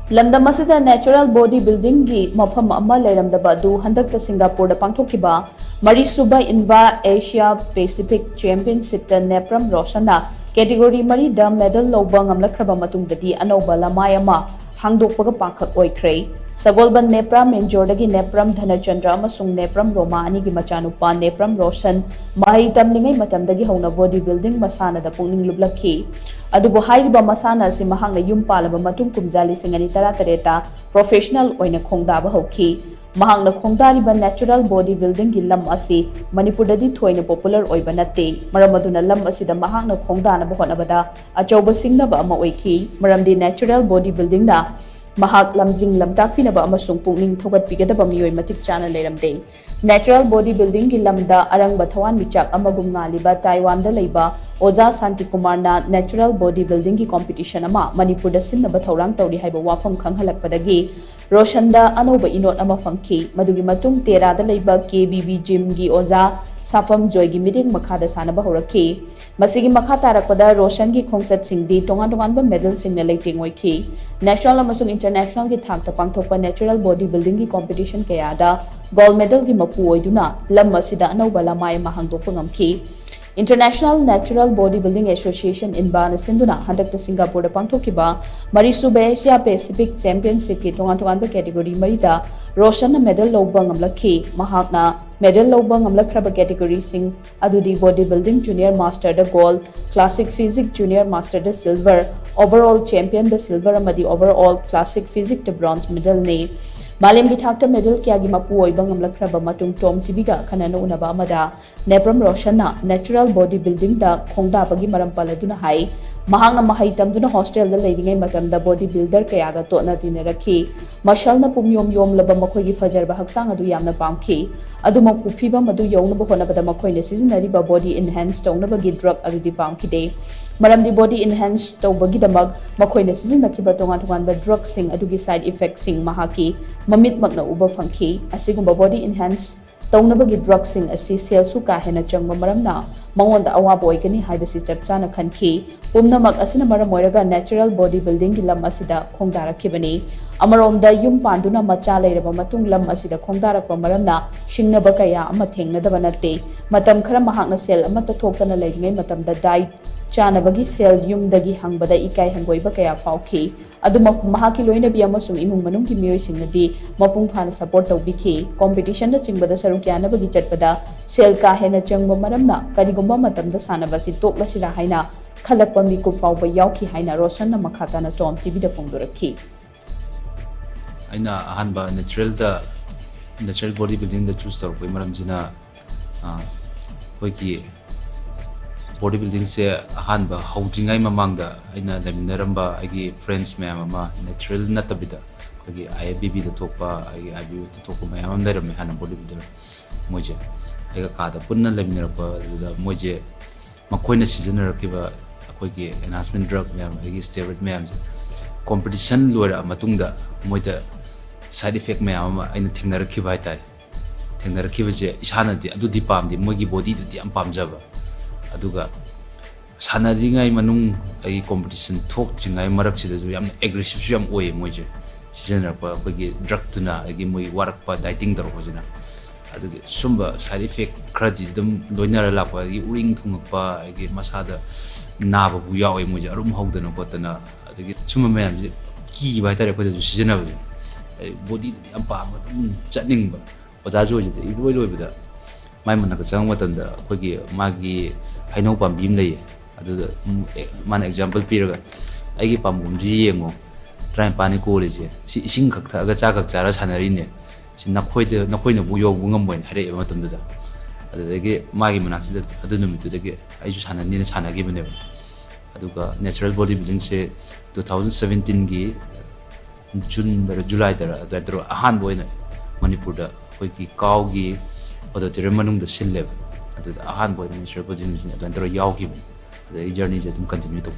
Lamdam asida natural body building gi Mapham Leiramdaba du Hangdokta Singapore da pangthokkiba Marisuba Inva Asia Pacific Championship da Nepram Roshan na category mari da medal lawba ngamlakraba matungdadi Anouba Lamai ama Hangdokpaga Pangkhak Oire Sagolban Nepram Menjordagi Nepram Dhanachandra amasung Nepram Roma ani gi machanupa Nepram Roshan mahai tamlingai matamdagi hauna body building masana da pungning lublakhi adubu hairiba masana si mahangna yum palaba matung kumjali singani tara professional oina khongdaba hokhi mahangna khongdariba natural body building gi lam asi Manipurdadi thoina popular oiba natte maramaduna lam asida mahangna khongdana ba honabada achauba singnaba ama oiki maramdi natural body building na mahak lamjing lamtakpinaba amasung pungning thogatpigadaba miyoi matik chana leiramde natural body building gi lamda arangba thawan michak amagum ngaliba Taiwan da leiba Oza Santi Kumar na natural body building gi competition ama Manipur da sinnaba thorang tawri haiba wafam khanghalakpadagi Roshan da Anouba inot ama fangki madugi matung Tera da leiba KBB gym gi Oza Safam Joy gi meeting makhada sanaba horaki masigi makha tarakpada Roshan gi khongsat singdi tongan ba medal singna leiting oiki national amasung international gi thakta pangthokpa natural body building gi competition kaya da gold medal gi mapu oiduna lam asida Anouba Lamai ma hangdokpa ngamki International Natural Bodybuilding Association in Bana Sinduna Hangdokta Singapore da pangthokkiba Marisuba Asia Pacific Championship ki tongan category marida Roshan na medal lawba ngamlakhi mahakna medal lawba ngamlakraba category sing adudi bodybuilding junior master da gold classic physics junior master da silver overall champion da silver amadi overall classic physics da bronze medal ne Malim gi thakta medal kya gi mapu oiba ngamlakraba matung TOMTV ga khanana unaba amada Nepram Roshan na natural body building da khongda bagi maram paladuna hai mahangna mahai tamduna hostel da leidingai matamda body builder kaya ga tona dinaraki mashal na pumyom yom laba makhoi gi fajarba haksang adu yamna pamki adu mapu phiba madu yongna ba honabada makhoi ne seasonary ba body enhance tawna bagi drug adu di pamki de maramdi body enhance tawbagi damag makhoi ne seasonaki ba tongan ba drug sing adu gi side effects sing mahaki mamit magna uba fangki asigumba body enhance taunabagi drug sing asi sel su ka hena changba maramna mangonda awaba oigani haibasi chapchana khanki pumnamak asina maram oiraga natural body building gi lam asida khongdarakibani amaromda yum panduna macha leiraba matung lam asida khongdarakpa maramna shingnaba kaya ama thengnadaba natte matam khara mahakna sel amata thoktana leiringai matamda diet chanabagi sel yumdagi hangbada ikai hangoiba kaya fauki aduma mahaki loina bi amasung imung manung ki miyoi singnadi mapung phana support tawbiki competition da chingbada sarukya bagi chatpada sel ka hena changba maramna karigumba matamda sanabasi toklasira haina khalakpa miku fauba yauki haina Roshan na makhata na TOMTV da phongdorakhi aina ahanba natural body building da choose tawbai maramjina hoiki body building se ahanba haudringai mamangda aina leminaramba agi friends mayam ama natural natabida agi IBB da thokpa agi IBB da thokpa mayam leram hana body builder moje aga kada punna leminarapa da moje makoina season rakiba akoigi enhancement drug mayam agi steroid mayam competition lora matungda moida side effect mayam aina thengnarakhiba haitai thengnarakhiba je isana di adu di pamdi mogi body du di am pamjaba aduga sanadingai manung ai competition thok tringai marak sida ju yam aggressive ju yam oye moje season rakpa bagi drug tuna agi moi warak pa dieting dar hojina aduga sumba side effect kraji dum loinara lakwa agi uring thungpa agi masada naba bu yawe moje arum hawdana kotana adugi sumba mayam ki bai tare ko ju season ba body yam pa ma dum chatning ba oja jo ji loi loi bida mai manaka chang matanda khogi magi haino pambim lei adu man example piraga aigi pambum ji yengo try pani ko leje si ising khak tha ga cha khak chara sanari ne si nakhoi na bu yo bu ngam boin hare matamda da adu dege magi manak sida adu numitu dege ai ju sanani ne sanagi bane aduga natural body building se 2017 gi June da July da da ahan boina Manipur da khogi kaw gi odo tire manung da silleb adu ahan boina natural body building da dro yaw gi the journey is to continue to